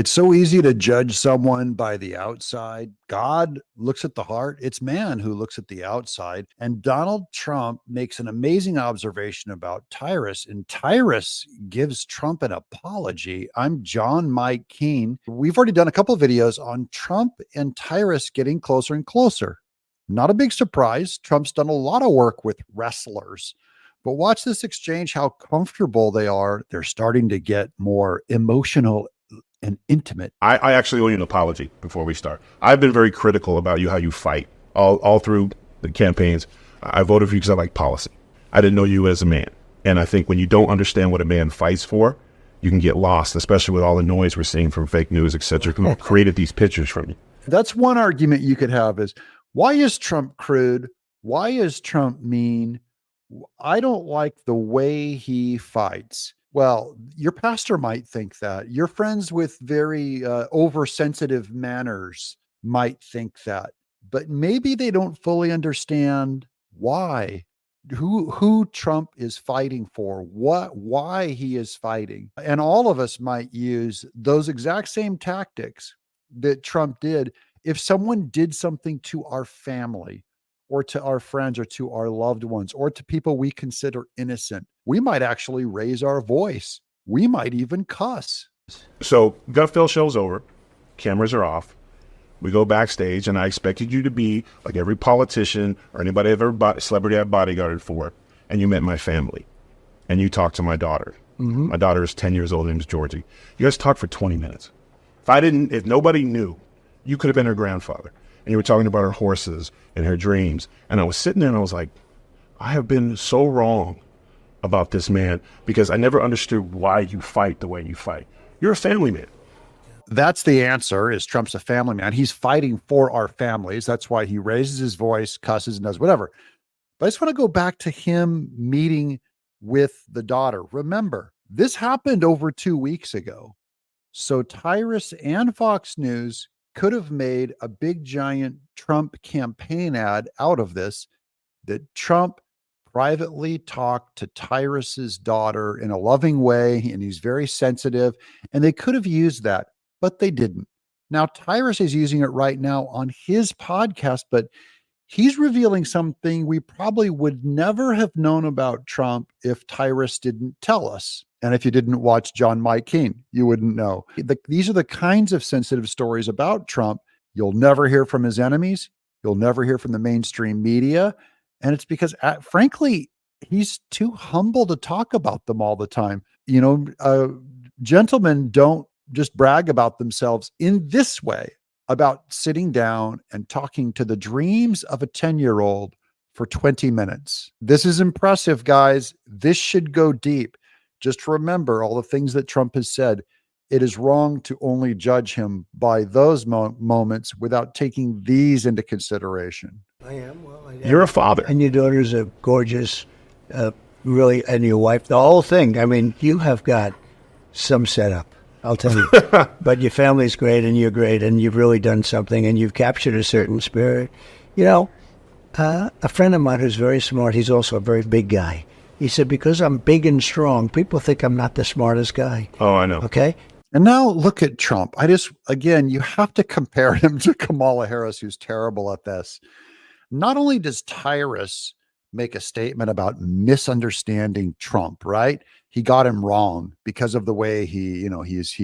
It's so easy to judge someone by the outside. God looks at the heart. It's man who looks at the outside. And Donald Trump makes an amazing observation about Tyrus, and Tyrus gives Trump an apology. I'm John Mike Keene. We've already done a couple of videos on Trump and Tyrus getting closer and closer. Not a big surprise. Trump's done a lot of work with wrestlers. But watch this exchange, how comfortable they are. They're starting to get more emotional and intimate. I actually owe you an apology before we start. I've been very critical about you, how you fight all through the campaigns. I voted for you because I like policy. I didn't know you as a man. And I think when you don't understand what a man fights for, you can get lost, especially with all the noise we're seeing from fake news, et cetera, who created these pictures from you. That's one argument you could have is, why is Trump crude? Why is Trump mean? I don't like the way he fights. Well, your pastor might think that. Your friends with very oversensitive manners might think that, but maybe they don't fully understand why, who Trump is fighting for, why he is fighting. And all of us might use those exact same tactics that Trump did if someone did something to our family, or to our friends, or to our loved ones, or to people we consider innocent. We might actually raise our voice. We might even cuss. So Gutfeld show's over. Cameras are off. We go backstage, and I expected you to be like every politician or anybody I've ever celebrity I've bodyguarded for, and you met my family, and you talked to my daughter. My daughter is 10 years old. Her name is Georgie. You guys talked for 20 minutes. If nobody knew, you could have been her grandfather. And you were talking about her horses and her dreams. And I was sitting there and I was like, I have been so wrong about this man because I never understood why you fight the way you fight. You're a family man. That's the answer, is Trump's a family man. He's fighting for our families. That's why he raises his voice, cusses, and does whatever. But I just want to go back to him meeting with the daughter. Remember, this happened over 2 weeks ago. So Tyrus and Fox News could have made a big giant Trump campaign ad out of this, that Trump privately talked to Tyrus's daughter in a loving way, and he's very sensitive, and they could have used that, but they didn't. Now Tyrus is using it right now on his podcast, but he's revealing something we probably would never have known about Trump if Tyrus didn't tell us. And if you didn't watch John Mike Keene, you wouldn't know. These are the kinds of sensitive stories about Trump you'll never hear from his enemies. You'll never hear from the mainstream media. And it's because, frankly, he's too humble to talk about them all the time. You know, gentlemen don't just brag about themselves in this way, about sitting down and talking to the dreams of a 10-year-old for 20 minutes. This is impressive, guys. This should go deep. Just remember all the things that Trump has said. It is wrong to only judge him by those moments without taking these into consideration. I am. Well, I am. You're a father. And your daughter's a gorgeous, really, and your wife, the whole thing. I mean, you have got some setup, I'll tell you. But your family's great, and you're great, and you've really done something, and you've captured a certain spirit. You know, a friend of mine who's very smart, he's also a very big guy. He said, because I'm big and strong, people think I'm not the smartest guy. Oh, I know. Okay? And now look at Trump. Again, you have to compare him to Kamala Harris, who's terrible at this. Not only does Tyrus make a statement about misunderstanding Trump, right? He got him wrong because of the way he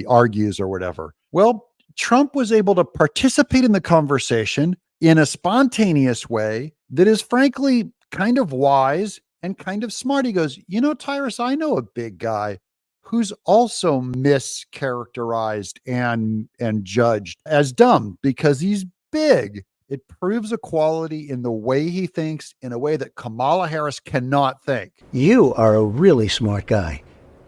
argues or whatever. Well, Trump was able to participate in the conversation in a spontaneous way that is frankly kind of wise and kind of smart. He goes, Tyrus, I know a big guy who's also mischaracterized and judged as dumb because he's big. It proves a quality in the way he thinks, in a way that Kamala Harris cannot think. You are a really smart guy.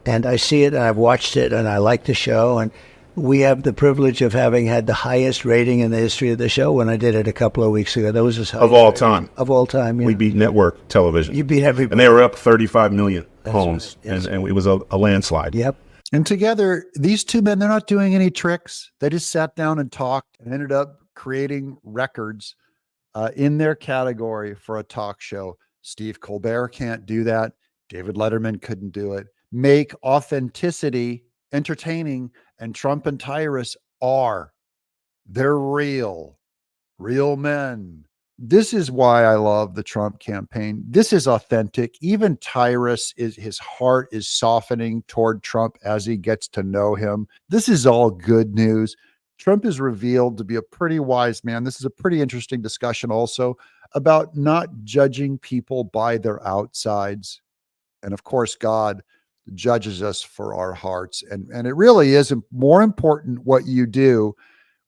And I see it, and I've watched it, and I like the show. And we have the privilege of having had the highest rating in the history of the show when I did it a couple of weeks ago. That was as high Of all time. Of all time, yeah. We beat network television. You beat everybody. And they were up 35 million homes. Right. Yes. And it was a landslide. Yep. And together, these two men, they're not doing any tricks. They just sat down and talked and ended up creating records in their category for a talk show. Steve Colbert can't do that. David Letterman couldn't do it. Make authenticity entertaining, and Trump and Tyrus are. They're real men. This is why I love the Trump campaign. This is authentic. Even Tyrus his heart is softening toward Trump as he gets to know him. This is all good news. Trump is revealed to be a pretty wise man. This is a pretty interesting discussion also about not judging people by their outsides. And of course, God judges us for our hearts. And it really is more important what you do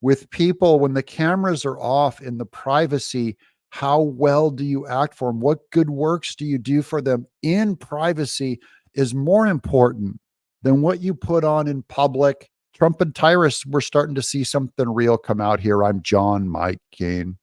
with people when the cameras are off in the privacy. How well do you act for them? What good works do you do for them in privacy is more important than what you put on in public. Trump and Tyrus, we're starting to see something real come out here. I'm John Mike Kane.